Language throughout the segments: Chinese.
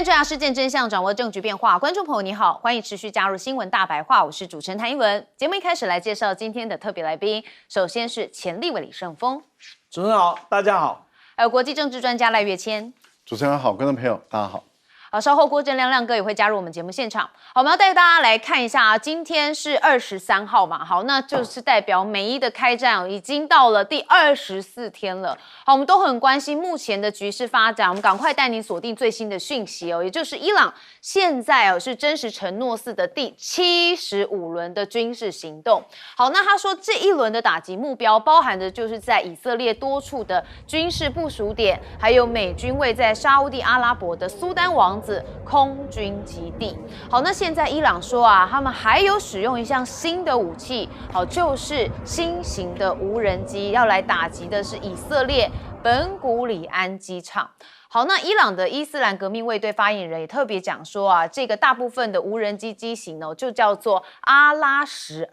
探重要事件真相，掌握证据变化。观众朋友你好，欢迎持续加入新闻大白话，我是主持人谭英文。节目一开始来介绍今天的特别来宾，首先是前立委李胜峰，主持人好，大家好。还有国际政治专家赖岳谦，主持人好，观众朋友大家好。好，稍后郭正亮哥也会加入我们节目现场。好，我们要带大家来看一下啊，今天是23号嘛，好，那就是代表美伊的开战已经到了第24天了。好，我们都很关心目前的局势发展，我们赶快带您锁定最新的讯息哦，也就是伊朗现在是真实承诺4的第75轮的军事行动。好，那他说这一轮的打击目标包含的就是在以色列多处的军事部署点，还有美军位在沙烏地阿拉伯的苏丹王空军基地。好，那现在伊朗说啊，他们还有使用一项新的武器，好，就是新型的无人机，要来打击的是以色列本古里安机场。好，那伊朗的伊斯兰革命卫队发言人也特别讲说啊，这个大部分的无人机机型呢，就叫做阿拉12。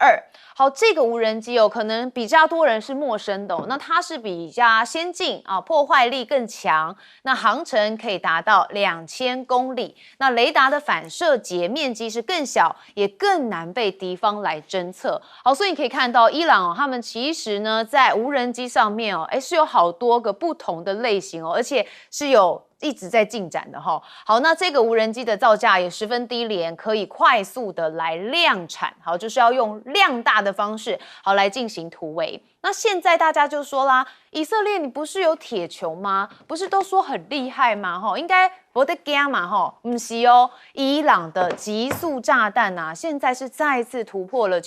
好，这个无人机可能比较多人是陌生的那它是比较先进啊，破坏力更强，那航程可以达到2000公里，那雷达的反射截面积是更小，也更难被敌方来侦测。好，所以你可以看到伊朗他们其实呢，在无人机上面是有好多个不同的类型而且是有一直在进展的好，那这个无人机的造价也十分低廉，可以快速的来量产，好，就是要用量大的方式，好来进行突围。那现在大家就说啦，以色列你不是有铁穹吗？不是都说很厉害吗？应该不得怕嘛？不是伊朗的极速炸弹啊，现在是再次突破了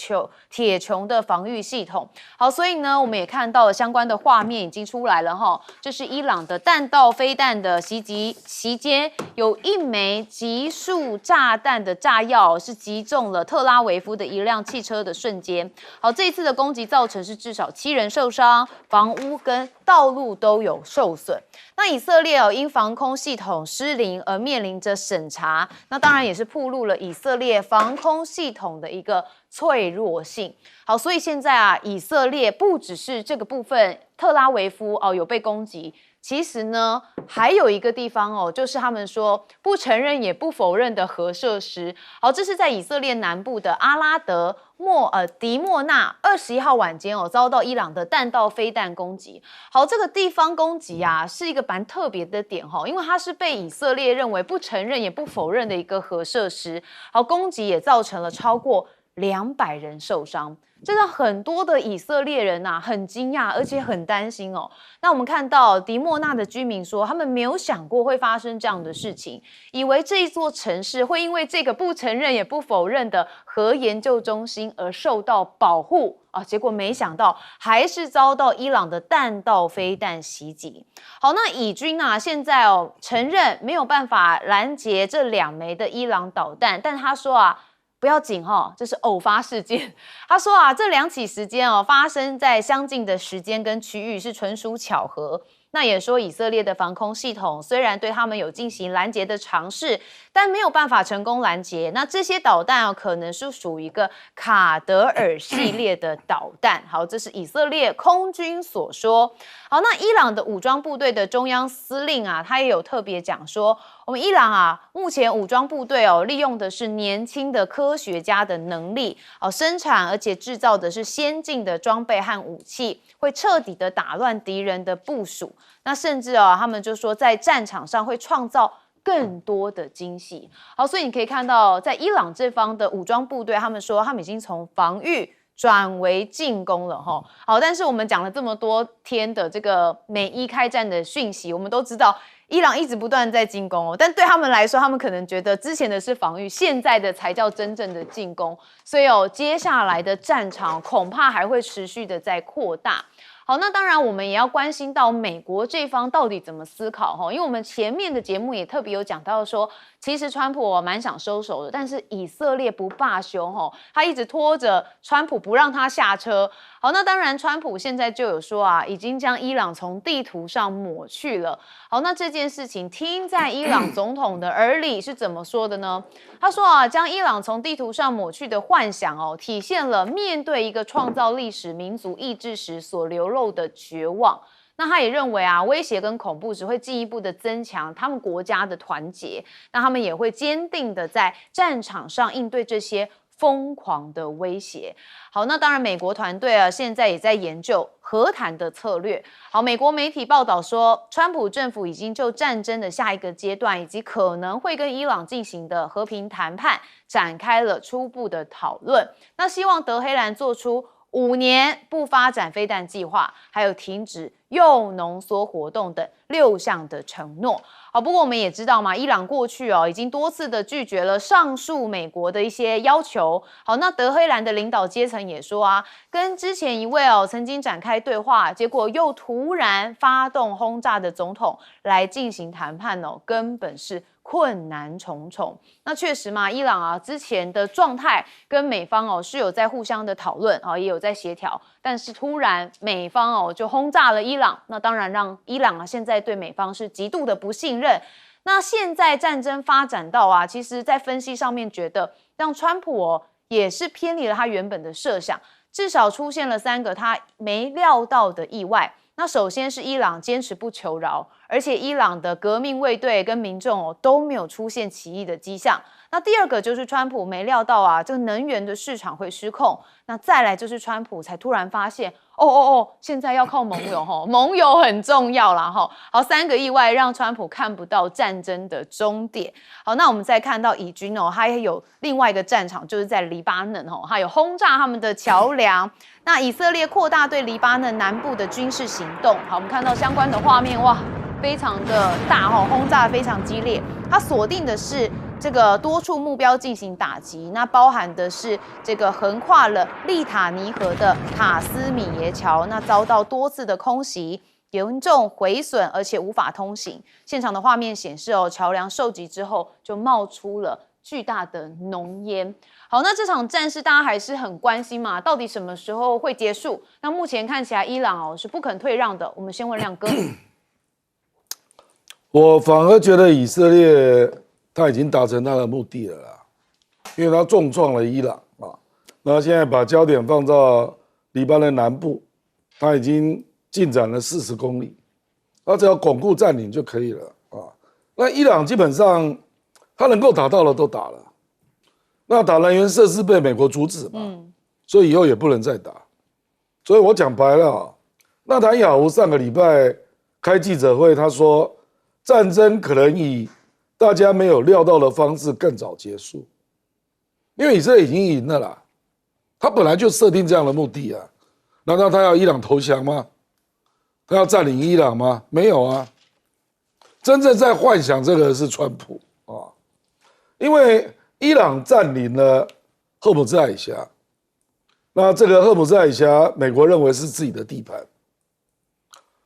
铁穹的防御系统。好，所以呢，我们也看到了相关的画面已经出来了这是伊朗的弹道飞弹的袭击期间，有一枚极速炸弹的炸药是击中了特拉维夫的一辆汽车的瞬间。好，这一次的攻击造成是至少7人受伤，房屋跟道路都有受损。那以色列因防空系统失灵而面临着审查，那当然也是暴露了以色列防空系统的一个脆弱性。好，所以现在以色列不只是这个部分，特拉维夫有被攻击。其实呢，还有一个地方就是他们说不承认也不否认的核设施。好，这是在以色列南部的阿拉德迪莫纳21号晚间遭到伊朗的弹道飞弹攻击。好，这个地方攻击啊，是一个蛮特别的点因为它是被以色列认为不承认也不否认的一个核设施。好，攻击也造成了超过200人受伤。这让很多的以色列人很惊讶，而且很担心那我们看到迪莫纳的居民说，他们没有想过会发生这样的事情，以为这一座城市会因为这个不承认也不否认的核研究中心而受到保护结果没想到还是遭到伊朗的弹道飞弹袭击。好，那以军现在承认没有办法拦截这2枚的伊朗导弹，但他说不要紧这是偶发事件。他说这2起事件发生在相近的时间跟区域，是纯属巧合。那也说以色列的防空系统虽然对他们有进行拦截的尝试，但没有办法成功拦截。那这些导弹可能是属于一个卡德尔系列的导弹。好，这是以色列空军所说。好，那伊朗的武装部队的中央司令他也有特别讲说，我们伊朗目前武装部队利用的是年轻的科学家的能力生产而且制造的是先进的装备和武器，会彻底的打乱敌人的部署。那甚至他们就说在战场上会创造更多的惊喜。好，所以你可以看到在伊朗这方的武装部队，他们说他们已经从防御转为进攻了好，但是我们讲了这么多天的这个美伊开战的讯息，我们都知道伊朗一直不断在进攻但对他们来说，他们可能觉得之前的是防御，现在的才叫真正的进攻。所以接下来的战场恐怕还会持续的在扩大。好，那当然我们也要关心到美国这方到底怎么思考因为我们前面的节目也特别有讲到说，其实川普蛮想收手的，但是以色列不罢休他一直拖着川普不让他下车。好，那当然川普现在就有说已经将伊朗从地图上抹去了。好，那这件事情听在伊朗总统的耳里是怎么说的呢？他说将伊朗从地图上抹去的幻想体现了面对一个创造历史民族意志时所流露的绝望。那他也认为啊，威胁跟恐怖只会进一步的增强他们国家的团结，那他们也会坚定的在战场上应对这些疯狂的威胁。好，那当然，美国团队啊，现在也在研究和谈的策略。好，美国媒体报道说，川普政府已经就战争的下一个阶段，以及可能会跟伊朗进行的和平谈判，展开了初步的讨论。那希望德黑兰做出5年不发展飞弹计划，还有停止铀浓缩活动等6项的承诺。好，不过我们也知道嘛，伊朗过去已经多次的拒绝了上述美国的一些要求。好，那德黑兰的领导阶层也说啊，跟之前一位曾经展开对话，结果又突然发动轰炸的总统来进行谈判根本是困难重重。那确实嘛，伊朗之前的状态跟美方是有在互相的讨论也有在协调，但是突然美方就轰炸了伊朗，那当然让伊朗现在对美方是极度的不信任。那现在战争发展到其实在分析上面觉得让川普也是偏离了他原本的设想，至少出现了3个他没料到的意外。那首先是伊朗坚持不求饶，而且伊朗的革命卫队跟民众都没有出现起义的迹象。那第2个就是川普没料到这个能源的市场会失控。那再来就是川普才突然发现现在要靠盟友盟友很重要啦好，3个意外让川普看不到战争的终点。好，那我们再看到以军他也有另外一个战场，就是在黎巴嫩还有轰炸他们的桥梁。那以色列扩大对黎巴嫩南部的军事行动，好，我们看到相关的画面，哇，非常的大轰炸非常激烈。它锁定的是这个多处目标进行打击，那包含的是这个横跨了利塔尼河的塔斯米耶桥，那遭到多次的空袭，严重毁损，而且无法通行。现场的画面显示桥梁受击之后就冒出了巨大的浓烟。好，那这场战事大家还是很关心嘛，到底什么时候会结束？那目前看起来伊朗是不肯退让的。我们先问亮哥。我反而觉得以色列他已经达成他的目的了啦，因为他重创了伊朗那现在把焦点放到黎巴嫩南部，他已经进展了40公里，他只要巩固占领就可以了那伊朗基本上他能够打到的都打了。那打能源设施被美国阻止嘛，所以以后也不能再打。所以我讲白了纳坦雅胡上个礼拜开记者会，他说战争可能以大家没有料到的方式更早结束，因为以色列已经赢了啦，他本来就设定这样的目的难道他要伊朗投降吗？他要占领伊朗吗？没有啊，真正在幻想这个是川普因为伊朗占领了赫姆兹海峡，那这个赫姆兹海峡，美国认为是自己的地盘，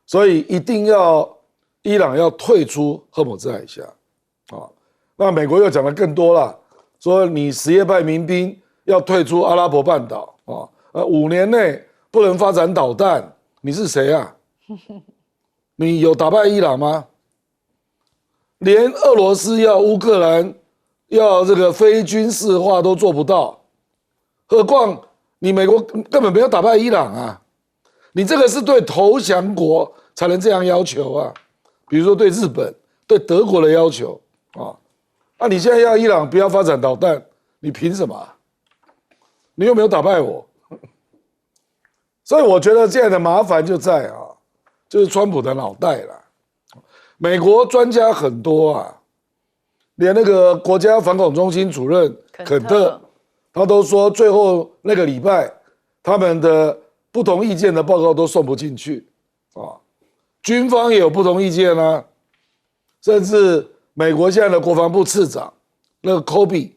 所以一定要伊朗要退出赫姆兹海峡那美国又讲的更多了，说你什叶派民兵要退出阿拉伯半岛5年内不能发展导弹，你是谁啊？你有打败伊朗吗？连俄罗斯要乌克兰要这个非军事化都做不到，何况你美国根本没有打败伊朗你这个是对投降国才能这样要求比如说对日本、对德国的要求那你现在要伊朗不要发展导弹，你凭什么你又没有打败我？所以我觉得现在的麻烦就在就是川普的脑袋啦。美国专家很多连那个国家反恐中心主任肯特他都说最后那个礼拜他们的不同意见的报告都送不进去军方也有不同意见甚至美国现在的国防部次长那个科比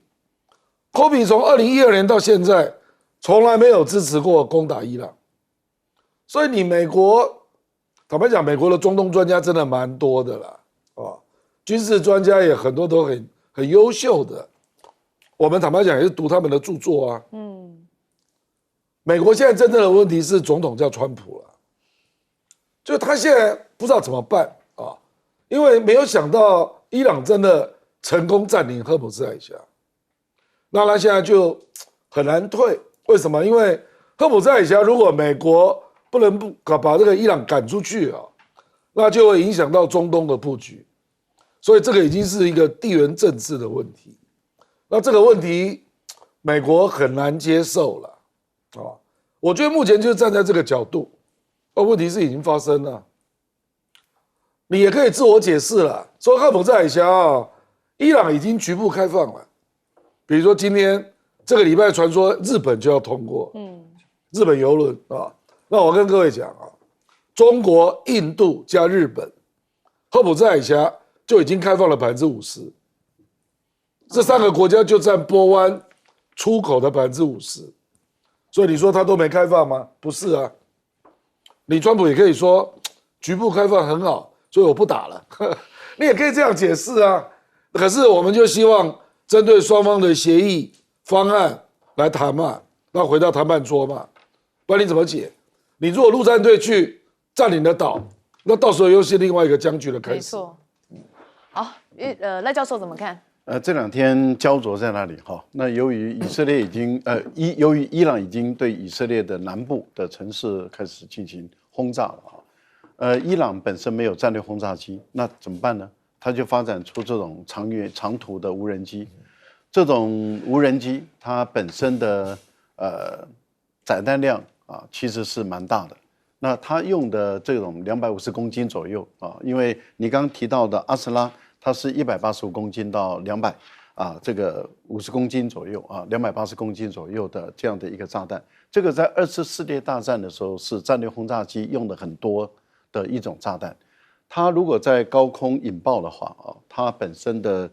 从2012年到现在从来没有支持过攻打伊朗。所以你美国坦白讲，美国的中东专家真的蛮多的啦军事专家也很多都很优秀的，我们坦白讲也是读他们的著作美国现在真正的问题是总统叫川普了，就他现在不知道怎么办因为没有想到伊朗真的成功占领赫姆兹海峡，那他现在就很难退。为什么？因为赫姆兹海峡如果美国不能把这个伊朗赶出去那就会影响到中东的布局，所以这个已经是一个地缘政治的问题。那这个问题，美国很难接受了，我觉得目前就站在这个角度，问题是已经发生了，你也可以自我解释了，说哈姆兹海峡伊朗已经局部开放了，比如说今天这个礼拜传说日本就要通过，日本邮轮那我跟各位讲中国、印度加日本，哈姆兹海峡就已经开放了50%，这3个国家就占波湾出口的50%，所以你说它都没开放吗？不是啊，你川普也可以说局部开放很好，所以我不打了，你也可以这样解释啊。可是我们就希望针对双方的协议方案来谈嘛，那回到谈判桌嘛，不然你怎么解？你如果陆战队去占领了岛，那到时候又是另外一个僵局的开始。没错。好，赖教授怎么看？这2天焦灼在那里哈？那由于以色列已经由于伊朗已经对以色列的南部的城市开始进行轰炸了伊朗本身没有战略轰炸机，那怎么办呢？它就发展出这种长途的无人机。这种无人机它本身的载弹量其实是蛮大的。那它用的这种250公斤左右因为你刚刚提到的阿斯拉，它是185公斤到200这个50公斤左右280公斤左右的这样的一个炸弹。这个在2次世界大战的时候是战略轰炸机用的很多的一种炸弹。它如果在高空引爆的话它本身的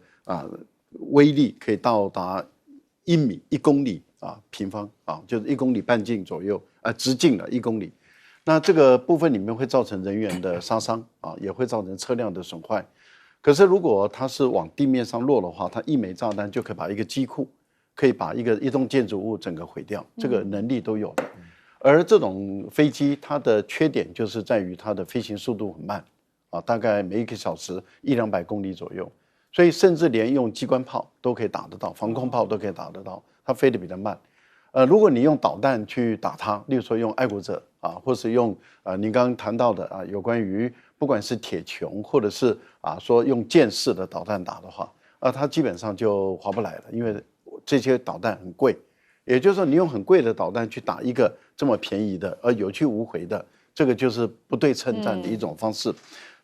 威力可以到达1公里平方就是1公里半径左右直径了1公里。那这个部分里面会造成人员的杀伤也会造成车辆的损坏。可是如果它是往地面上落的话，它1枚炸弹就可以把一个机库，可以把一栋建筑物整个毁掉，这个能力都有的。而这种飞机它的缺点就是在于它的飞行速度很慢大概每1个小时100-200公里左右，所以甚至连用机关炮都可以打得到，防空炮都可以打得到，它飞得比较慢。如果你用导弹去打它，例如说用爱国者或是用您刚刚谈到的有关于不管是铁穹或者是说用箭式的导弹打的话，它基本上就划不来了，因为这些导弹很贵。也就是说，你用很贵的导弹去打一个这么便宜的而有去无回的，这个就是不对称战的一种方式。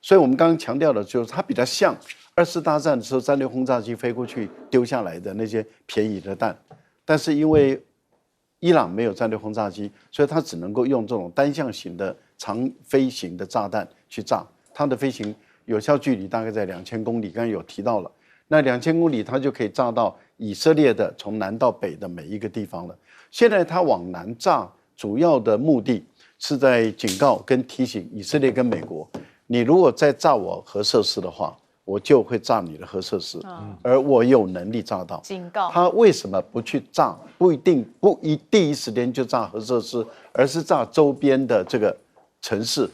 所以我们刚刚强调的就是它比较像2次大战的时候战略轰炸机飞过去丢下来的那些便宜的弹，但是因为伊朗没有战略轰炸机，所以它只能够用这种单向型的长飞行的炸弹去炸，它的飞行有效距离大概在2000公里，刚刚有提到了。那2000公里它就可以炸到以色列的从南到北的每一个地方了。现在它往南炸，主要的目的是在警告跟提醒以色列跟美国，你如果再炸我核设施的话，我就会炸你的核设施，而我有能力炸到。警告他为什么不去炸？不一第一时间就炸核设施，而是炸周边的这个城市。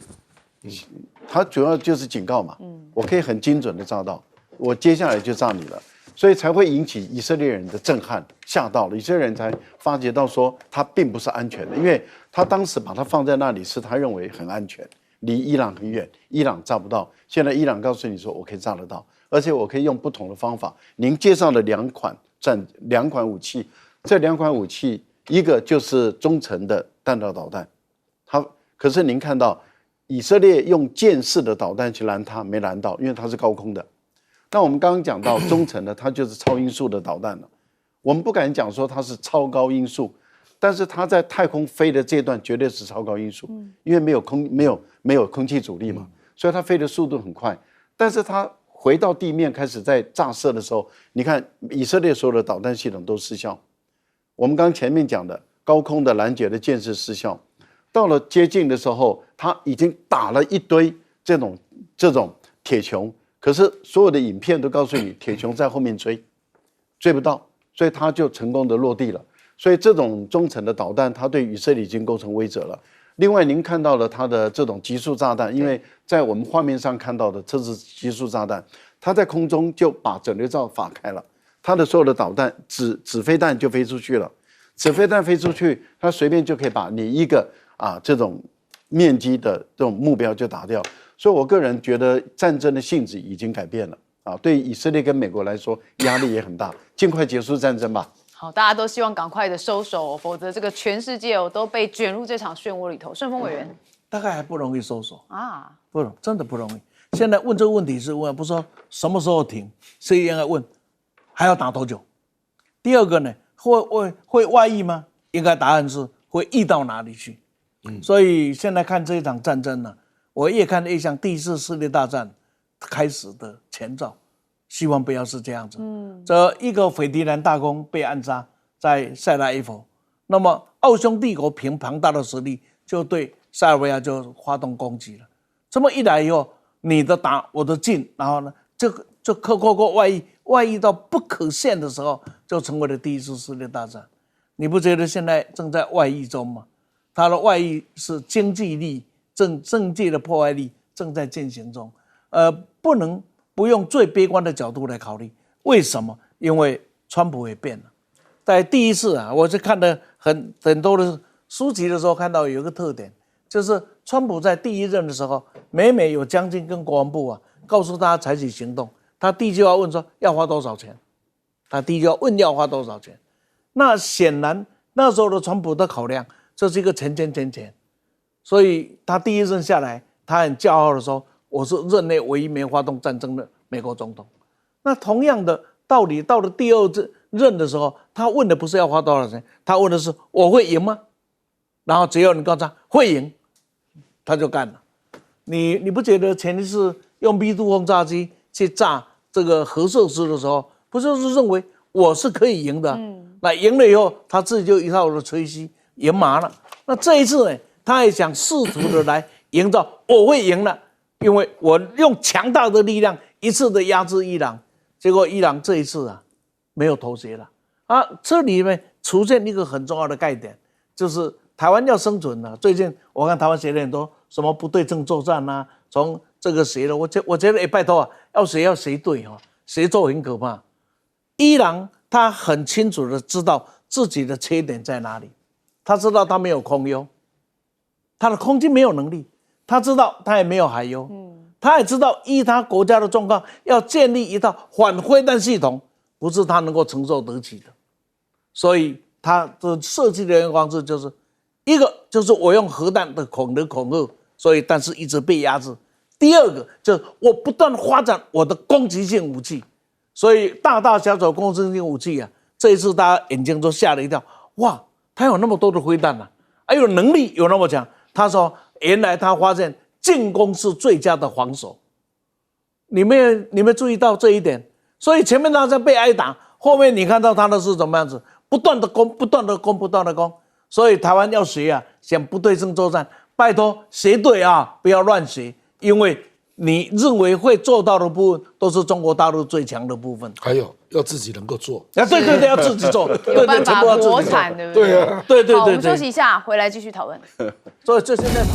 它主要就是警告嘛，我可以很精准的炸到，我接下来就炸你了，所以才会引起以色列人的震撼，吓到了以色列人才发觉到说它并不是安全的，因为他当时把它放在那里是他认为很安全。离伊朗很远，伊朗炸不到。现在伊朗告诉你说，我可以炸得到，而且我可以用不同的方法。您介绍了2款武器，这2款武器，一个就是中程的弹道导弹，可是您看到以色列用箭式的导弹去拦它，没拦到，因为它是高空的。那我们刚刚讲到中程的，它就是超音速的导弹了。我们不敢讲说它是超高音速。但是它在太空飞的这段绝对是超高音速，因为没有空气阻力嘛，所以它飞的速度很快。但是它回到地面开始在炸射的时候，你看以色列所有的导弹系统都失效。我们刚前面讲的高空的拦截的箭式失效，到了接近的时候，它已经打了一堆这种铁穹，可是所有的影片都告诉你铁穹在后面追不到，所以它就成功的落地了。所以这种中程的导弹，它对以色列已经构成威慑了。另外，您看到了它的这种极速炸弹，因为在我们画面上看到的这是极速炸弹，它在空中就把整流罩打开了，它的所有的导弹纸飞弹就飞出去了。纸飞弹飞出去，它随便就可以把你一个这种面积的这种目标就达掉。所以我个人觉得战争的性质已经改变了啊，对以色列跟美国来说压力也很大，尽快结束战争吧。好，大家都希望赶快的收手，否则这个全世界都被卷入这场漩涡里头。顺风委员，大概还不容易收手啊，不容，真的不容易。现在问这个问题是问，不是说什么时候停，是应该问还要打多久。第二个呢，会外溢吗？应该答案是会溢到哪里去。所以现在看这一场战争呢，我越看越像第4次世界大战开始的前兆。希望不要是这样子。这一个斐迪南大公被暗杀在塞拉耶夫，那么奥匈帝国凭庞大的实力就对塞尔维亚就发动攻击了。这么一来以后，你的打我的进，然后呢，就外溢到不可限的时候，就成为了第1次世界大战。你不觉得现在正在外溢中吗？它的外溢是经济力、政界的破坏力正在进行中，不用最悲观的角度来考虑。为什么？因为川普也变了。在第1次啊，我是看的很多的书籍的时候，看到有一个特点，就是川普在第1任的时候，每有将军跟国防部啊告诉他采取行动，他第一句话问说要花多少钱，他第一句话问要花多少钱。那显然那时候的川普的考量，这是一个钱，所以他第1任下来，他很骄傲的说，我是任内唯一没发动战争的美国总统。那同样的道理，到了第2任的时候，他问的不是要花多少钱，他问的是我会赢吗？然后只要你告诉他会赢，他就干了。你不觉得前一次用 B2 轰炸机去炸这个核设施的时候，不就是认为我是可以赢的？那赢了以后，他自己就一套的吹嘘赢麻了。那这一次呢，他也想试图的来营造我会赢了，因为我用强大的力量一次的压制伊朗。结果伊朗这一次啊，没有妥协了啊。这里面出现一个很重要的概念，就是台湾要生存了。最近我看台湾写了很多什么不对称作战啊，从这个谁了，我觉得拜托啊，要谁对哈，谁做很可怕。伊朗他很清楚的知道自己的缺点在哪里，他知道他没有空优，他的空军没有能力，他知道他也没有海优，他也知道依他国家的状况，要建立一套反飞弹系统，不是他能够承受得起的。所以他的设计的方式就是一个就是我用核弹的恐吓，所以但是一直被压制。第二个就是我不断发展我的攻击性武器，所以大小的攻击性武器啊，这一次大家眼睛都吓了一跳，哇，他有那么多的飞弹啊，还有能力有那么强。他说原来他发现进攻是最佳的防守，你们注意到这一点？所以前面大家被挨打，后面你看到他的是怎么样子，不断的攻。所以台湾要学啊，想不对称作战，拜托学对啊，不要乱学，因为你认为会做到的部分，都是中国大陆最强的部分。还有要自己能够做啊，对，要自己做，有办法国产，对不对？对啊，对。好，我们休息一下，回来继续讨论。所以这现在。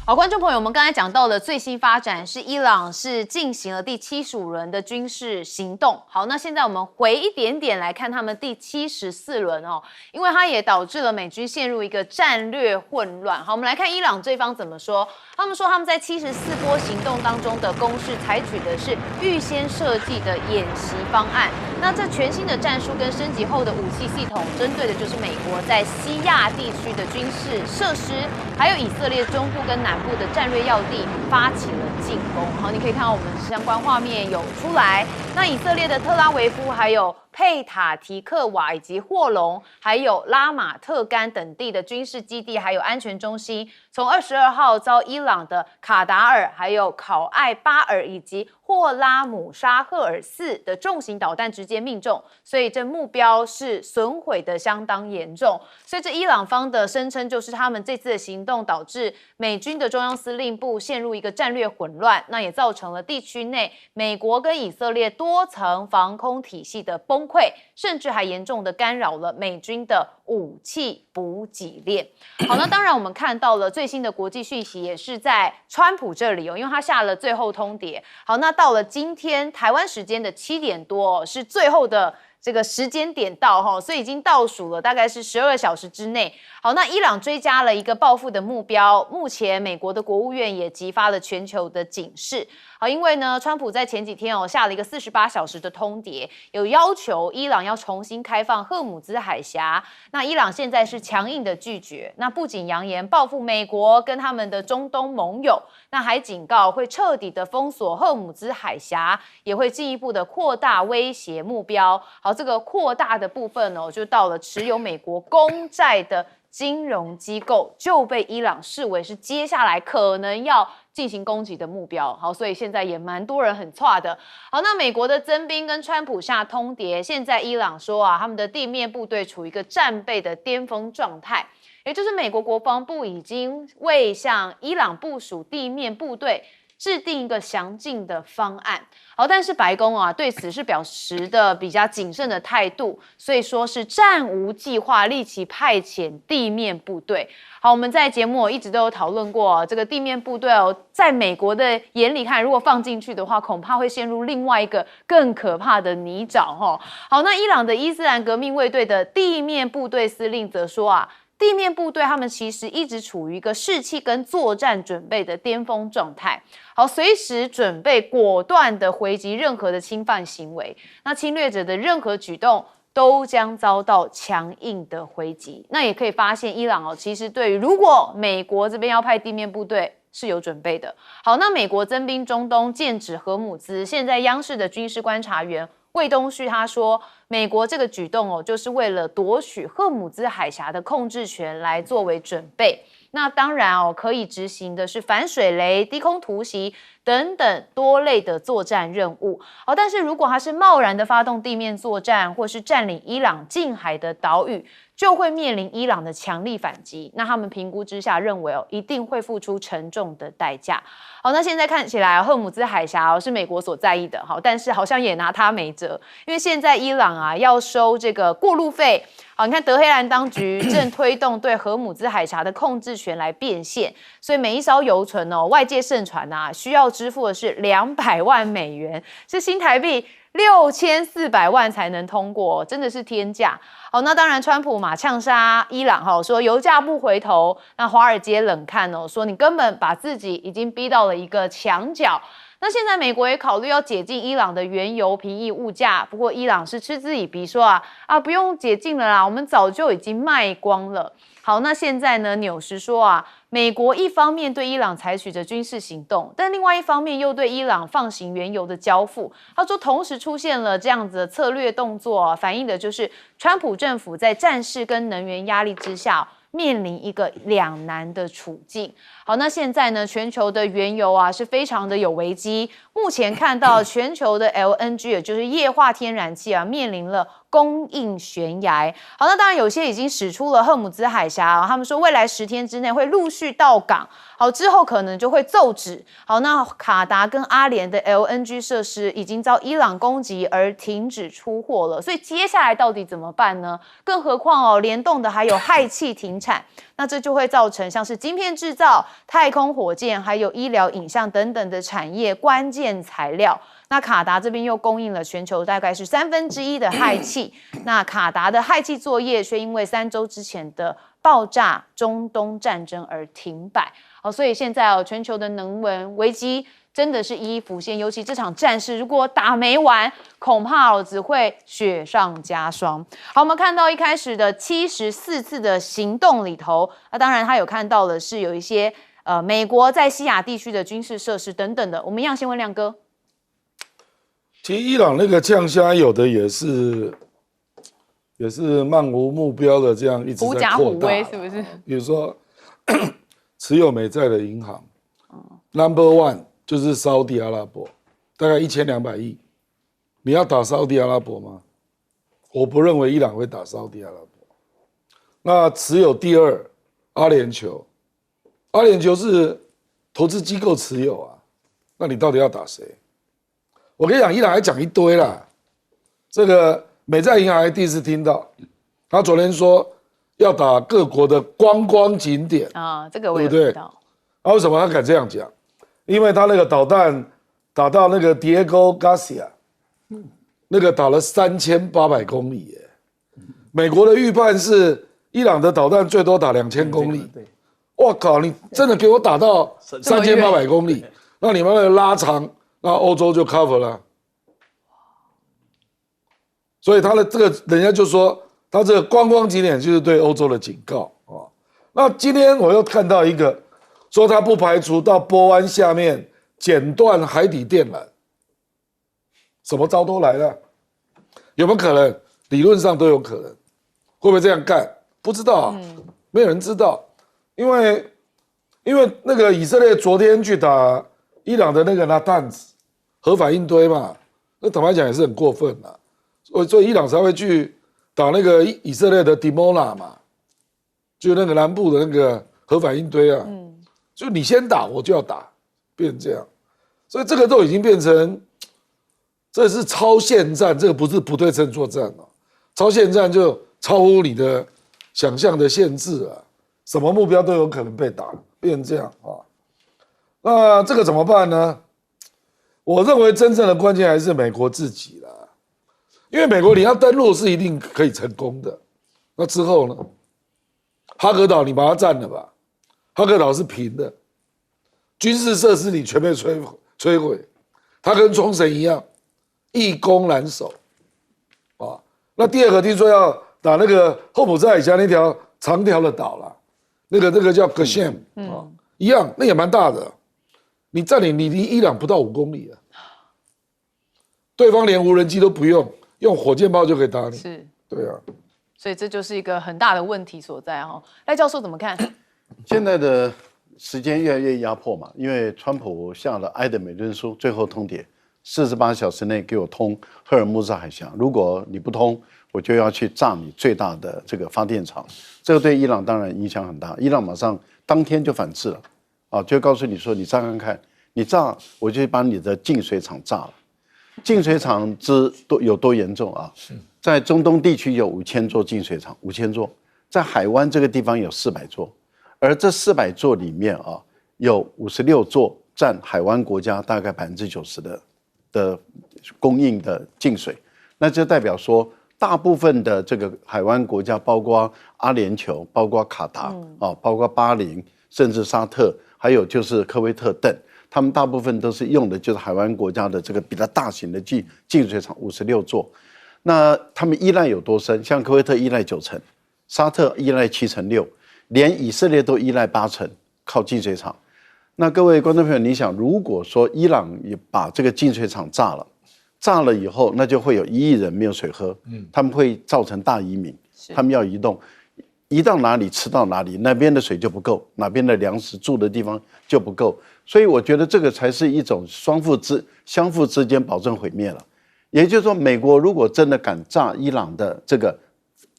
好，观众朋友，我们刚才讲到的最新发展是伊朗是进行了第75轮的军事行动。好，那现在我们回一点点来看他们第74轮哦，因为它也导致了美军陷入一个战略混乱。好，我们来看伊朗这方怎么说。他们说他们在74波行动当中的攻势采取的是预先设计的演习方案。那这全新的战术跟升级后的武器系统，针对的就是美国在西亚地区的军事设施，还有以色列中部跟南部的战略要地发起了进攻。好，你可以看到我们相关画面有出来。那以色列的特拉维夫，还有佩塔提克瓦以及霍龙，还有拉马特干等地的军事基地，还有安全中心，从22号遭伊朗的卡达尔、还有考艾巴尔以及霍拉姆沙赫尔4的重型导弹直接命中，所以这目标是损毁的相当严重。所以这伊朗方的声称就是他们这次的行动导致美军的中央司令部陷入一个战略混混乱，那也造成了地区内美国跟以色列多层防空体系的崩溃，甚至还严重的干扰了美军的武器补给链。好，那当然我们看到了最新的国际讯息，也是在川普这里哦，因为他下了最后通牒。好，那到了今天台湾时间的7点多是最后的这个时间点到哈，所以已经倒数了，大概是12小时之内。好，那伊朗追加了一个报复的目标，目前美国的国务院也激发了全球的警示。好，因为呢，川普在前几天下了一个48小时的通牒，有要求伊朗要重新开放荷姆兹海峡。那伊朗现在是强硬的拒绝，那不仅扬言报复美国跟他们的中东盟友，那还警告会彻底的封锁荷姆兹海峡，也会进一步的扩大威胁目标。好，这个扩大的部分就到了持有美国公债的金融机构就被伊朗视为是接下来可能要进行攻击的目标。好，所以现在也蛮多人很挫的。好，那美国的增兵跟川普下通牒，现在伊朗说他们的地面部队处于一个战备的巅峰状态，也就是美国国防部已经为向伊朗部署地面部队制定一个详尽的方案。好，但是白宫对此是表示的比较谨慎的态度，所以说是暂无计划立即派遣地面部队。好，我们在节目一直都有讨论过这个地面部队在美国的眼里看，如果放进去的话，恐怕会陷入另外一个更可怕的泥沼好，那伊朗的伊斯兰革命卫队的地面部队司令则说地面部队他们其实一直处于一个士气跟作战准备的巅峰状态，好，随时准备果断的回击任何的侵犯行为。那侵略者的任何举动都将遭到强硬的回击。那也可以发现，伊朗其实对于如果美国这边要派地面部队是有准备的。好，那美国增兵中东，剑指荷姆兹。现在央视的军事观察员魏东旭他说，美国这个举动就是为了夺取荷姆兹海峡的控制权来作为准备。那当然可以执行的是反水雷、低空突袭等等多类的作战任务。好，但是如果他是贸然的发动地面作战，或是占领伊朗近海的岛屿，就会面临伊朗的强力反击。那他们评估之下认为一定会付出沉重的代价。好，那现在看起来荷姆兹海峡是美国所在意的，好，但是好像也拿他没辙，因为现在伊朗要收这个过路费。好，你看德黑兰当局正推动对荷姆兹海峡的控制权来变现，所以每一艘游轮外界盛传需要支付的是200万美元，是新台币6400万才能通过，真的是天价。好，那当然川普呛杀伊朗说油价不回头，那华尔街冷看说你根本把自己已经逼到了一个墙角。那现在美国也考虑要解禁伊朗的原油，平抑物价。不过伊朗是嗤之以鼻，说不用解禁了啦，我们早就已经卖光了。好，那现在呢，纽时说美国一方面对伊朗采取着军事行动，但另外一方面又对伊朗放行原油的交付。他说，同时出现了这样子的策略动作，反映的就是川普政府在战事跟能源压力之下，面临一个两难的处境。好，那现在呢，全球的原油是非常的有危机。目前看到全球的 LNG， 也就是液化天然气面临了供应悬崖。好，那当然有些已经驶出了荷姆兹海峡，他们说未来10天之内会陆续到港。好，之后可能就会骤止。好，那卡达跟阿联的 LNG 设施已经遭伊朗攻击而停止出货了，所以接下来到底怎么办呢？更何况联动的还有氦气停产，那这就会造成像是晶片制造、太空火箭还有医疗影像等等的产业关键材料。那卡达这边又供应了全球大概是1/3的氦气，那卡达的氦气作业却因为3周之前的爆炸中东战争而停摆。所以现在全球的能源危机真的是一一浮现，尤其这场战事如果打没完，恐怕只会雪上加霜。好，我们看到一开始的74次的行动里头，当然他有看到的是有一些美国在西亚地区的军事设施等等的。我们一样先问亮哥。其实伊朗那个呛虾有的也是漫无目标的这样一直在扩大，狐假虎威是不是？比如说持有美债的银行，Number One 就是沙特阿拉伯，大概1200亿。你要打沙特阿拉伯吗？我不认为伊朗会打沙特阿拉伯。那持有第2，阿联酋，阿联酋是投资机构持有那你到底要打谁？我跟你讲，伊朗还讲一堆啦。这个美债银行还第一次听到，他昨天说要打各国的观光景点啊，这个我有对不对？听到。啊，为什么他敢这样讲？因为他那个导弹打到那个 Diego Garcia， 那个打了3800公里耶。美国的预判是伊朗的导弹最多打2000公里。我靠，你真的给我打到3800公里，那你慢慢拉长，那欧洲就 cover 了。所以他的这个人家就说，他这个观光景点就是对欧洲的警告啊。那今天我又看到一个说，他不排除到波湾下面剪断海底电缆，什么招都来了，有没有可能？理论上都有可能，会不会这样干？不知道啊，没有人知道，因为那个以色列昨天去打伊朗的那个拿弹子核反应堆嘛，那坦白讲也是很过分的。所以伊朗才会去打那个以色列的 Dimona 嘛，就那个南部的那个核反应堆啊，就你先打我就要打，变成这样，所以这个都已经变成，这是超限战，这个不是不对称作战了，超限战就超乎你的想象的限制啊，什么目标都有可能被打，变成这样啊，那这个怎么办呢？我认为真正的关键还是美国自己啦。因为美国你要登陆是一定可以成功的，那之后呢？哈格岛你把它占了吧，哈格岛是平的，军事设施你全被摧毁，它跟冲绳一样，易攻难守啊。那第二个听说要打那个后普塞海峡那条长条的岛啦，那个叫 Qasem 啊，一样，那也蛮大的，你占领你离伊朗不到5公里啊，对方连无人机都不用。用火箭炮就可以打你，是，对啊，所以这就是一个很大的问题所在哈。赖教授怎么看？现在的时间越来越压迫嘛，因为川普下了埃德美顿书，最后通牒，48小时内给我通赫尔木兹海峡，如果你不通，我就要去炸你最大的这个发电厂。这个对伊朗当然影响很大，伊朗马上当天就反制了，啊，就告诉你说你炸看看，你炸我就把你的净水厂炸了。净水厂有多严重啊？在中东地区有5000座净水厂，5000座，在海湾这个地方有400座，而这400座里面啊，有56座占海湾国家大概90%的供应的净水，那就代表说，大部分的这个海湾国家，包括阿联酋、包括卡达啊，包括巴林，甚至沙特，还有就是科威特等。他们大部分都是用的就是海湾国家的这个比较大型的净水厂56座，那他们依赖有多深？像科威特依赖90%，沙特依赖6%，连以色列都依赖80%，靠净水厂。那各位观众朋友，你想，如果说伊朗也把这个净水厂炸了以后，那就会有1亿人没有水喝，他们会造成大移民，他们要移动。移到哪里吃到哪里，那边的水就不够，哪边的粮食住的地方就不够，所以我觉得这个才是一种相互之间保证毁灭了。也就是说，美国如果真的敢炸伊朗的这个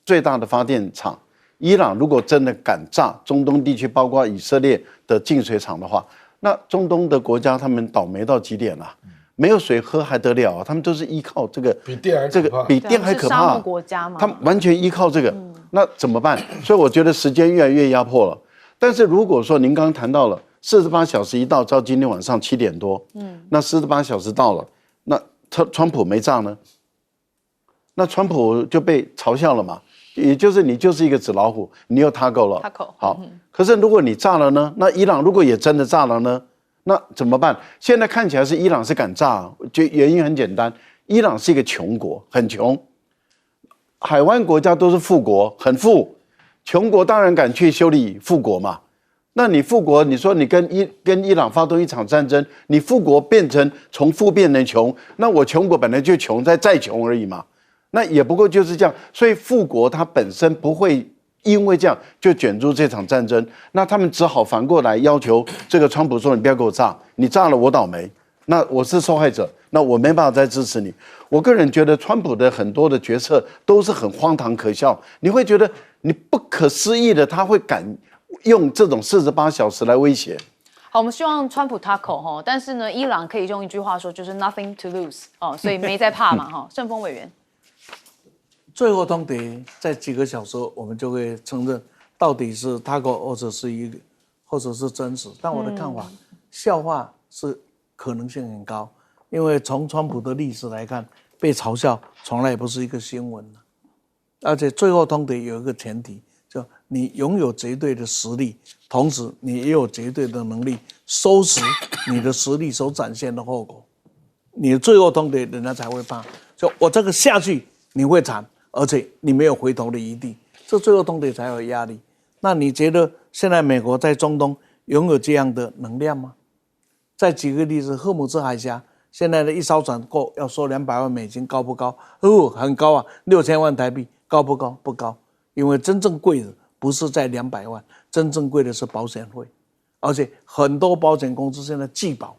最大的发电厂，伊朗如果真的敢炸中东地区，包括以色列的净水厂的话，那中东的国家他们倒霉到极点了。没有水喝还得了啊？他们都是依靠这个，比电还可怕，比电还可怕。沙漠国家嘛，他们完全依靠这个，那怎么办？所以我觉得时间越来越压迫了。但是如果说您刚刚谈到了48小时一到今天晚上7点多，那48小时到了，那川普没炸呢？那川普就被嘲笑了嘛？也就是你就是一个纸老虎，你又他够了。好，可是如果你炸了呢？那伊朗如果也真的炸了呢？那怎么办？现在看起来是伊朗是敢炸，就原因很简单，伊朗是一个穷国，很穷，海湾国家都是富国，很富，穷国当然敢去修理富国嘛。那你富国，你说你跟伊朗发动一场战争，你富国变成从富变成穷，那我穷国本来就穷，再穷而已嘛，那也不过就是这样。所以富国它本身不会因为这样就卷入这场战争，那他们只好反过来要求这个川普说：“你不要给我炸，你炸了我倒霉，那我是受害者，那我没办法再支持你。”我个人觉得川普的很多的决策都是很荒唐可笑，你会觉得你不可思议的，他会敢用这种48小时来威胁。好，我们希望川普他口哈，但是呢，伊朗可以用一句话说，就是 nothing to lose 哦，所以没在怕嘛哈。盛峰委员，最后通牒在几个小时，我们就会承认到底是他口或者是真实。但我的看法，笑话是可能性很高，因为从川普的历史来看，被嘲笑从来也不是一个新闻。而且最后通牒有一个前提，就你拥有绝对的实力，同时你也有绝对的能力收拾你的实力所展现的后果。你的最后通牒，人家才会怕。就我这个下去，你会惨，而且你没有回头的余地，这最后通牒才有压力。那你觉得现在美国在中东拥有这样的能量吗？再举个例子，荷姆兹海峡现在的一艘船过要收200万美金，高不高？哦，很高啊，6000万台币。高不高？不高，因为真正贵的不是在200万，真正贵的是保险费，而且很多保险公司现在拒保，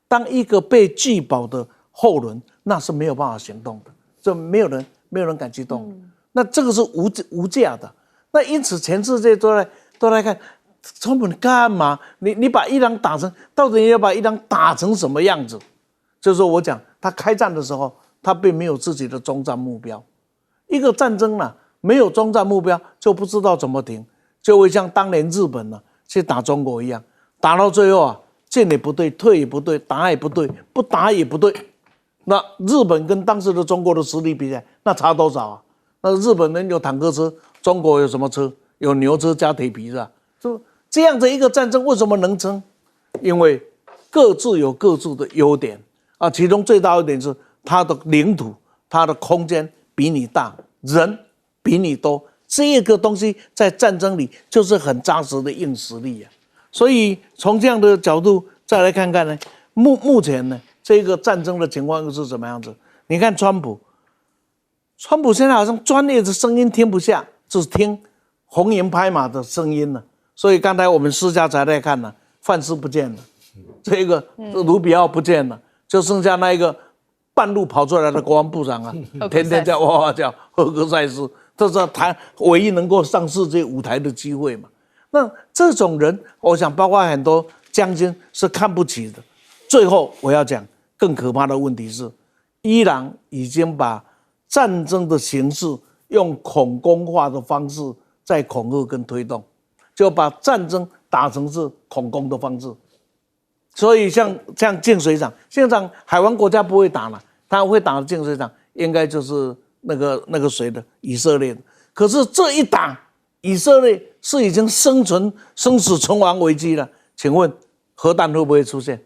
当一个被拒保的后轮，那是没有办法行动的，这没有人敢去动，那这个是无价的。那因此全世界都来看，川普你干嘛？你把伊朗打成，到底你要把伊朗打成什么样子？就是说我讲，他开战的时候，他并没有自己的终战目标。一个战争呢，没有终战目标，就不知道怎么停，就会像当年日本呢去打中国一样，打到最后啊，进也不对，退也不对，打也不对，不打也不对。那日本跟当时的中国的实力比起来，那差多少啊？那日本人有坦克车，中国有什么车？有牛车加铁皮是吧？就这样的一个战争为什么能撑？因为各自有各自的优点啊，其中最大的优点是它的领土、它的空间比你大，人比你多，这个东西在战争里就是很扎实的硬实力啊。所以从这样的角度再来看看呢，目前呢这个战争的情况又是怎么样子？你看川普现在好像专业的声音听不下，只听红颜拍马的声音了。所以刚才我们私下才在看呢，范斯不见了，这个卢比奥不见了，就剩下那一个半路跑出来的国防部长啊，天天在哇哇叫赫格塞斯，这是他唯一能够上世界舞台的机会嘛。那这种人，我想包括很多将军是看不起的。最后我要讲更可怕的问题是，伊朗已经把战争的形式用恐攻化的方式在恐吓跟推动，就把战争打成是恐攻的方式。所以像净水厂海湾国家不会打了，他会打的净水厂应该就是那个谁的以色列的。可是这一打，以色列是已经生死存亡危机了。请问核弹会不会出现？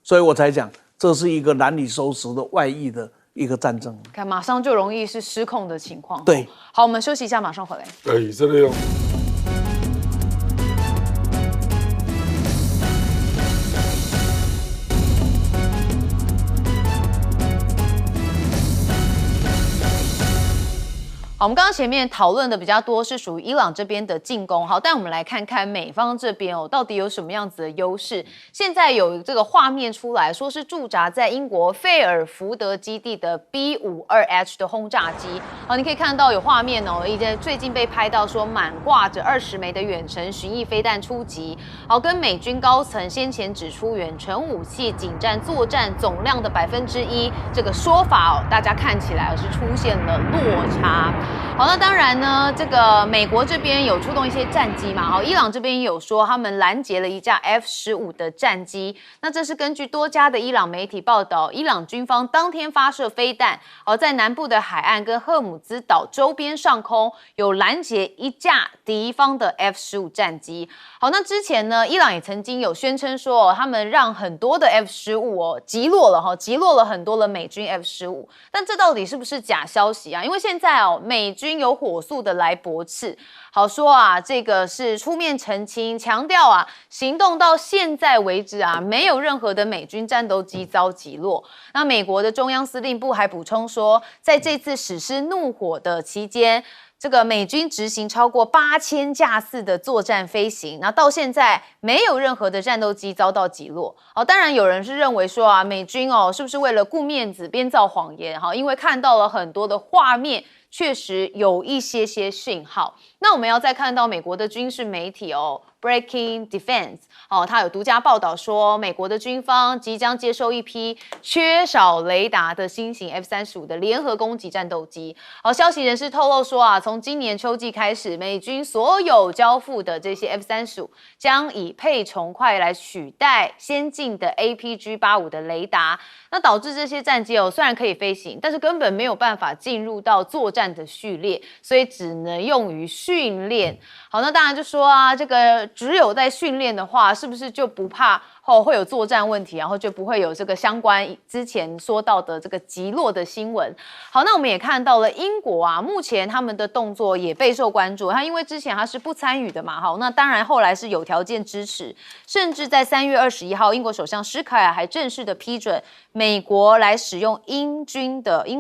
所以我才讲这是一个难以收拾的外溢的一个战争。看马上就容易是失控的情况。对，好，我们休息一下，马上回来。对，以色列用。好，我们刚刚前面讨论的比较多是属于伊朗这边的进攻，好，但我们来看看美方这边到底有什么样子的优势。现在有这个画面出来，说是驻扎在英国费尔福德基地的 B-52H 的轰炸机，好，你可以看到有画面最近被拍到说满挂着20枚的远程巡弋飞弹出击，好，跟美军高层先前指出远程武器仅占作战总量的1%，这个说法大家看起来是出现了落差。好，那当然呢，这个美国这边有出动一些战机嘛，好，伊朗这边也有说他们拦截了一架 F-15的战机，那这是根据多家的伊朗媒体报道，伊朗军方当天发射飞弹，在南部的海岸跟赫姆兹岛周边上空有拦截一架敌方的 F-15战机。好，那之前呢，伊朗也曾经有宣称说，他们让很多的 F-15击落了很多的美军 F-15，但这到底是不是假消息啊？因为现在美军有火速的来驳斥，好说这个是出面澄清，强调行动到现在为止没有任何的美军战斗机遭击落。那美国的中央司令部还补充说，在这次史诗怒火的期间，这个美军执行超过8000架次的作战飞行，那到现在没有任何的战斗机遭到击落。当然有人是认为说美军是不是为了顾面子编造谎言？因为看到了很多的画面确实有一些讯号。那我们要再看到美国的军事媒体Breaking Defense 它有独家报道说，美国的军方即将接收一批缺少雷达的新型 F-35的联合攻击战斗机。消息人士透露说从今年秋季开始，美军所有交付的这些 F-35将以配重块来取代先进的 APG-85的雷达，那导致这些战机虽然可以飞行，但是根本没有办法进入到作战的序列，所以只能用于训练。好，那当然就说这个只有在训练的话，是不是就不怕会有作战问题，然后就不会有这个相关之前说到的这个击落的新闻？好，那我们也看到了英国目前他们的动作也备受关注。因为之前他是不参与的嘛，好，那当然后来是有条件支持，甚至在3月21号，英国首相施凯尔还正式的批准美国来使用英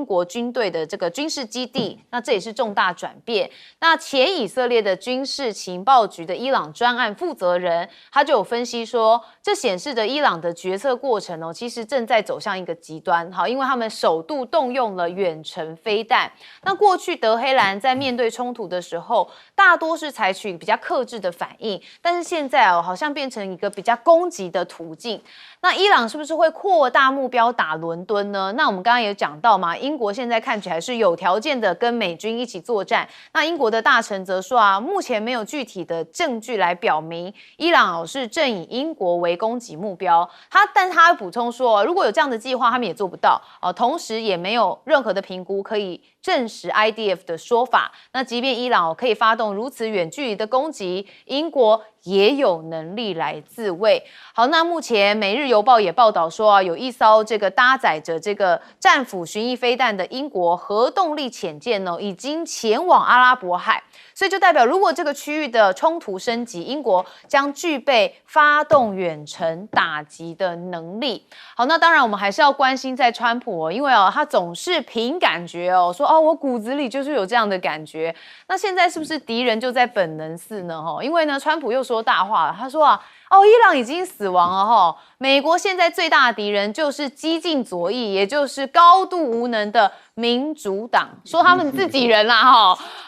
国军队的这个军事基地，那这也是重大转变。那前以色列的军事情报局的伊朗专案负责人，他就有分析说，这显示着伊朗的决策过程其实正在走向一个极端。好，因为他们首度动用了远程飞弹。那过去德黑兰在面对冲突的时候，大多是采取比较克制的反应，但是现在好像变成一个比较攻击的途径。那伊朗是不是会扩大目标打伦敦呢？那我们刚刚也讲到嘛，英国现在看起来是有条件的跟美军一起作战。那英国的大臣则说目前没有具体的证据来表明伊朗是正以英国为攻击目标。但他补充说，如果有这样的计划，他们也做不到。同时也没有任何的评估可以证实 IDF 的说法。那即便伊朗可以发动如此远距离的攻击，英国也有能力来自卫。好，那目前《每日邮报》也报道说有一艘这个搭载着这个战斧巡弋飞弹的英国核动力潜舰已经前往阿拉伯海，所以就代表如果这个区域的冲突升级，英国将具备发动远程打击的能力。好，那当然我们还是要关心在川普因为他总是凭感觉说我骨子里就是有这样的感觉。那现在是不是敌人就在本能寺呢？因为呢，川普又说大话了，他说伊朗已经死亡了美国现在最大的敌人就是激进左翼，也就是高度无能的民主党，说他们自己人啦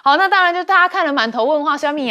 好，那当然就大家看了满头问号，小米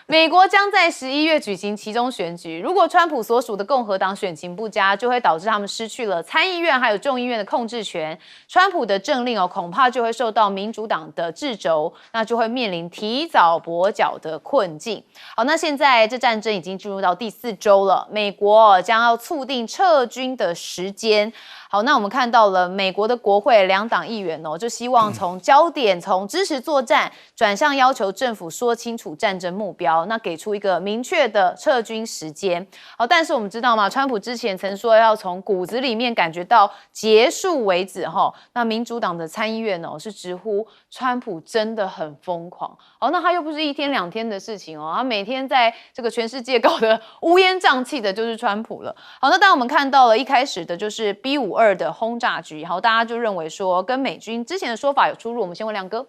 美国将在11月举行期中选举，如果川普所属的共和党选情不佳，就会导致他们失去了参议院还有众议院的控制权，川普的政令恐怕就会受到民主党的掣肘，那就会面临提早跛脚的困境。好，那现在这战争已经进入到第4周了，美国将要促定撤军的时间。好，那我们看到了美国的国会2党议员就希望从焦点从支持作战转向要求政府说清楚战争目标，那给出一个明确的撤军时间。好，但是我们知道嘛，川普之前曾说要从骨子里面感觉到结束为止那民主党的参议院是直呼川普真的很疯狂。好，那他又不是1天2天的事情他每天在这个全世界搞得乌烟瘴气的就是川普了。好，那当我们看到了一开始的就是 B-52的轰炸局，好，大家就认为说跟美军之前的说法有出入。我们先问亮哥。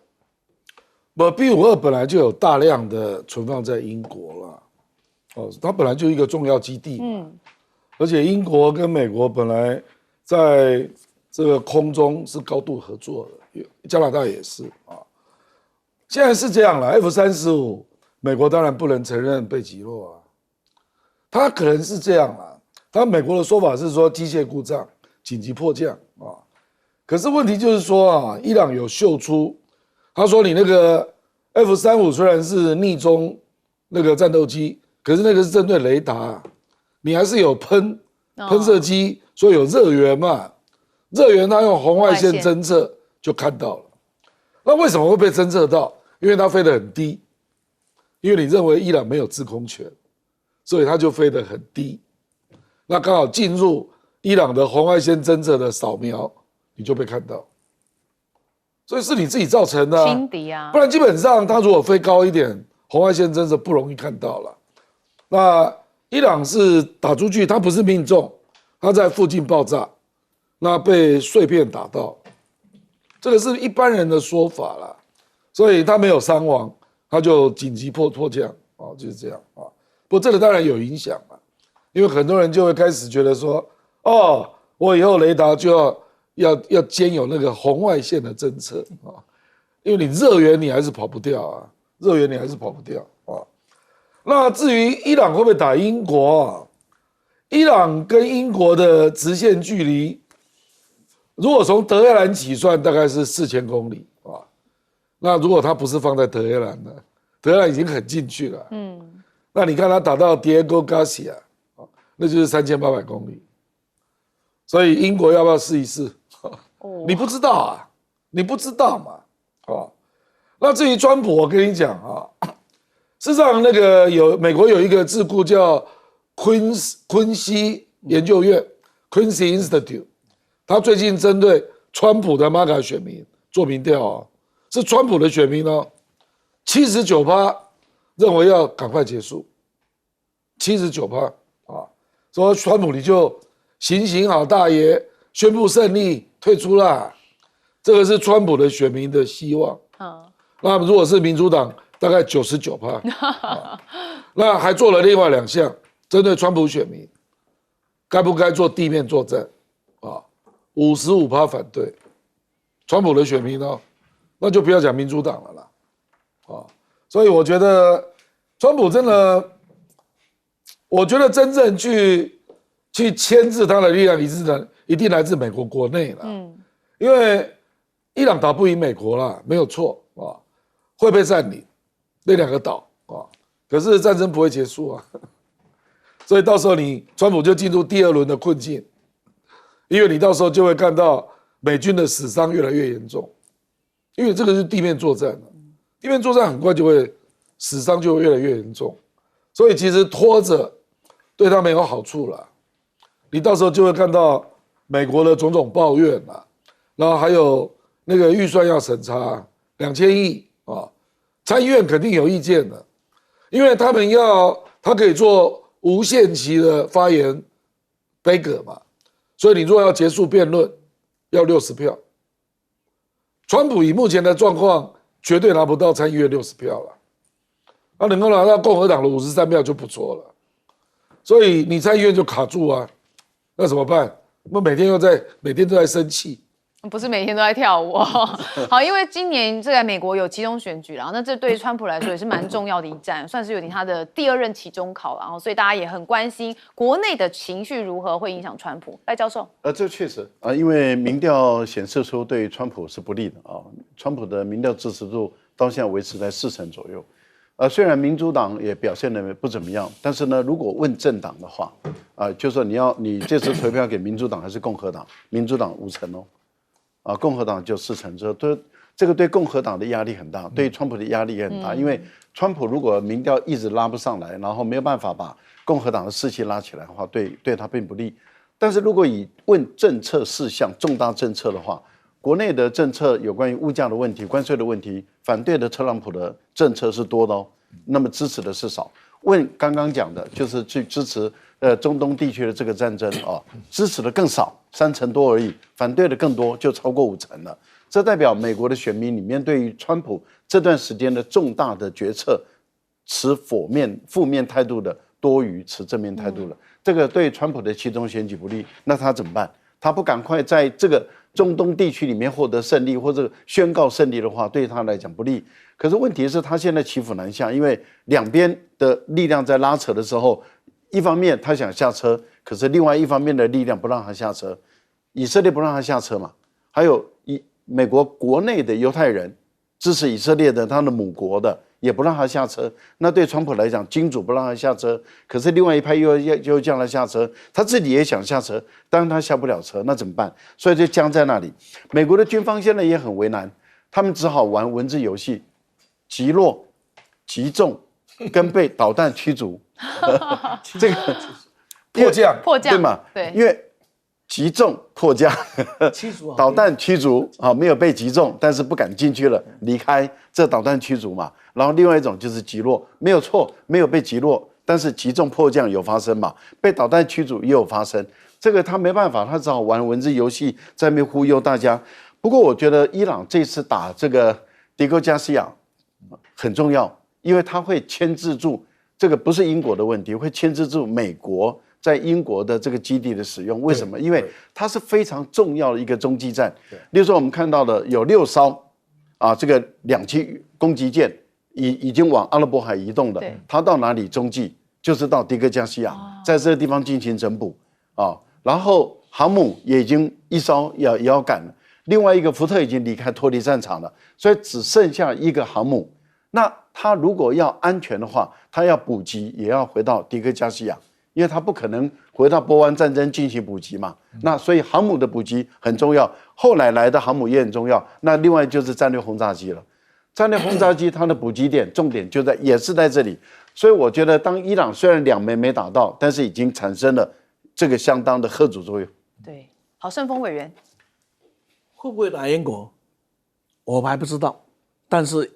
B-52本来就有大量的存放在英国了，它本来就一个重要基地嘛，而且英国跟美国本来在这个空中是高度合作的，加拿大也是现在是这样了 ，F-35美国当然不能承认被击落它可能是这样了，它美国的说法是说机械故障。紧急迫降可是问题就是说伊朗有秀出，他说你那个 F-35虽然是逆中那个战斗机，可是那个是针对雷达，你还是有喷射机，所以有热源嘛，热源它用红外线侦测就看到了。那为什么会被侦测到？因为它飞得很低，因为你认为伊朗没有制空权，所以它就飞得很低，那刚好进入伊朗的红外线侦测的扫描，你就被看到，所以是你自己造成的轻敌不然基本上它如果飞高一点，红外线侦测不容易看到了。那伊朗是打出去，它不是命中，它在附近爆炸，那被碎片打到，这个是一般人的说法啦，所以它没有伤亡，它就紧急迫降就是这样不过这个当然有影响因为很多人就会开始觉得说。我以后雷达就要兼有那个红外线的侦测因为你热源你还是跑不掉啊，热源你还是跑不掉啊。那至于伊朗会不会打英国啊？伊朗跟英国的直线距离，如果从德黑兰起算，大概是4000公里啊。那如果它不是放在德黑兰呢？德黑兰已经很进去了。那你看它打到 Diego Garcia 啊，那就是3800公里。所以英国要不要试一试？你不知道啊，你不知道嘛？那至于川普，我跟你讲啊，事实上那个美国有一个智库叫昆西研究院 （Quincy Institute），他最近针对川普的 MAGA 选民做民调啊，是川普的选民哦，79%认为要赶快结束，79%啊，说川普你就行好大爷，宣布胜利退出啦，这个是川普的选民的希望。那如果是民主党，大概99%，那还做了另外2项。针对川普选民，该不该做地面作战啊？55%反对，川普的选民呢，那就不要讲民主党了啦，所以我觉得川普真的，我觉得真正去牵制他的力量，一定来自美国国内了，因为伊朗打不赢美国啦，没有错啊，会被占领那2个岛啊，可是战争不会结束啊。所以到时候川普就进入第2轮的困境，因为你到时候就会看到美军的死伤越来越严重，因为这个是地面作战，地面作战很快就会死伤就会越来越严重，所以其实拖着对他没有好处了。你到时候就会看到美国的种种抱怨啦，然后还有那个预算要审查2000亿啊，参议院肯定有意见的，因为他可以做无限期的发言杯葛嘛，所以你如果要结束辩论，要60票。川普以目前的状况，绝对拿不到参议院60票了，他能够拿到共和党的53票就不错了。所以你参议院就卡住啊，那怎么办？我每天都在生气。不是每天都在跳舞好，因为今年这个美国有期中选举啦，那这对川普来说也是蛮重要的一战，算是有点他的第2任期中考，然后所以大家也很关心国内的情绪如何会影响川普。赖教授，这确实啊，因为民调显示出对川普是不利的啊，川普的民调支持度到现在维持在40%左右，虽然民主党也表现得不怎么样，但是呢，如果问政党的话，就是说你这次投票给民主党还是共和党，民主党50%哦。共和党就40%之后，这个对共和党的压力很大，对川普的压力也很大，因为川普如果民调一直拉不上来，然后没有办法把共和党的士气拉起来的话，对他并不利。但是如果以问政策事项、重大政策的话，国内的政策有关于物价的问题、关税的问题，反对的特朗普的政策是多的哦，那么支持的是少。问刚刚讲的就是去支持中东地区的这个战争啊，支持的更少，30%多而已，反对的更多，就超过50%了。这代表美国的选民里面对于川普这段时间的重大的决策持负面态度的多于持正面态度了。这个对川普的期中选举不利，那他怎么办？他不赶快在这个中东地区里面获得胜利，或者宣告胜利的话，对他来讲不利。可是问题是，他现在骑虎难下，因为两边的力量在拉扯的时候，一方面他想下车，可是另外一方面的力量不让他下车，以色列不让他下车嘛，还有美国国内的犹太人支持以色列的，他的母国的也不让他下车。那对川普来讲，金主不让他下车，可是另外一派又叫他下车，他自己也想下车，当然他下不了车，那怎么办？所以就僵在那里。美国的军方现在也很为难，他们只好玩文字游戏，击落、击中跟被导弹驱逐，这个迫降对嘛？对，因为击中迫降，导弹驱逐啊，没有被击中，但是不敢进去了，离开，这导弹驱逐嘛。然后另外一种就是击落，没有错，没有被击落，但是击中迫降有发生嘛，被导弹驱逐也有发生。这个他没办法，他只好玩文字游戏，在那边忽悠大家。不过我觉得伊朗这次打这个迪戈加西亚很重要，因为它会牵制住，这个不是英国的问题，会牵制住美国在英国的这个基地的使用。为什么？因为它是非常重要的一个中继站。例如说我们看到的有6艘这个2栖攻击舰已经往阿拉伯海移动了，它到哪里中继？就是到迪戈加西亚，在这个地方进行整补然后航母也已经一艘也要赶了，另外一个福特已经脱离战场了，所以只剩下一个航母。那它如果要安全的话，它要补给也要回到迪戈加西亚，因为它不可能回到波湾战争进行补给嘛。那所以航母的补给很重要，后来来的航母也很重要。那另外就是战略轰炸机了，战略轰炸机它的补给点重点也是在这里。所以我觉得，当伊朗虽然2枚没打到，但是已经产生了这个相当的吓阻作用。对，好，盛峰委员会不会打英国，我还不知道。但是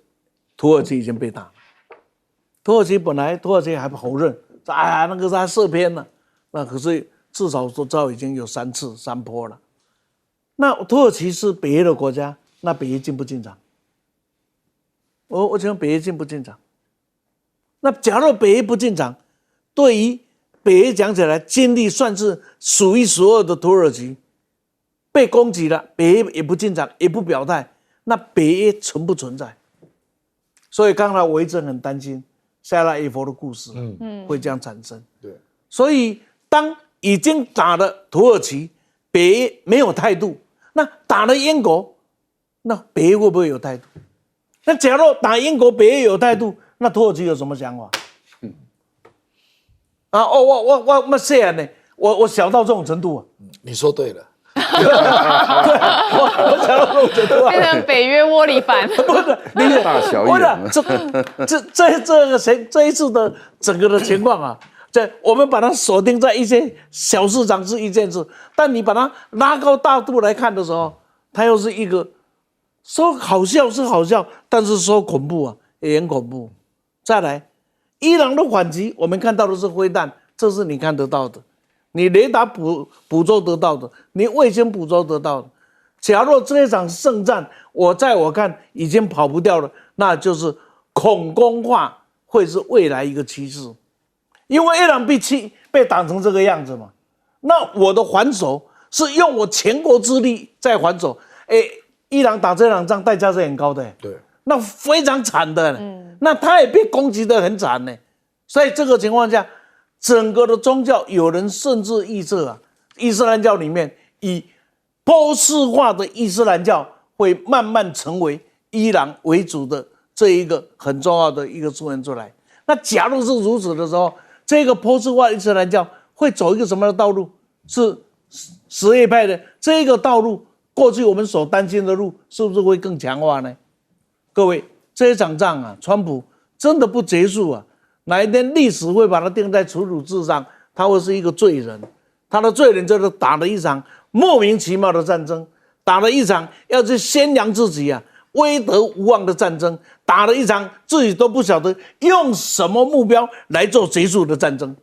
土耳其已经被打，土耳其还不否认，那个是他射偏了，那可是至少都知道已经有3波了。那土耳其是北约的国家，那北约进不进场？我请问北约进不进场？那假如北约不进场，对于北约讲起来，军力算是数一数二的土耳其被攻击了，北约也不进场，也不表态，那北约存不存在？所以刚才我一直很担心塞拉耶夫的故事，会这样产生。对，所以当已经打了土耳其，北约没有态度，那打了英国，那北约会不会有态度？那假如打英国，北约有态度，那土耳其有什么想法？我这样呢？我小到这种程度啊？你说对了。我小到这种程度啊？变成北约窝里反。不是，你大小眼。这一次的整个的情况啊，我们把它锁定在一些小市场是一件事，但你把它拉高大度来看的时候，它又是一个说好笑是好笑，但是说恐怖啊，也很恐怖。再来，伊朗的反击，我们看到的是飞弹，这是你看得到的，你雷达捕捉得到的，你卫星捕捉得到的。假若这一场圣战，我看已经跑不掉了，那就是恐攻化会是未来一个趋势。因为伊朗被打成这个样子嘛，那我的还手是用我全国之力在还手。伊朗打这场仗代价是很高的，对，那非常惨的，那他也被攻击得很惨呢。所以这个情况下，整个的宗教，有人甚至预测啊，伊斯兰教里面以波斯化的伊斯兰教会慢慢成为伊朗为主的这一个很重要的一个出现出来。那假如是如此的时候，这个波斯化伊斯兰教会走一个什么样的道路？是什叶派的这个道路，过去我们所担心的路，是不是会更强化呢？各位，这一场仗啊，川普真的不结束啊，哪一天历史会把他定在处女座上，他会是一个罪人。他的罪人就是打了一场莫名其妙的战争，打了一场要去宣扬自己啊威德无望的战争，打了一场自己都不晓得用什么目标来做结束的战争。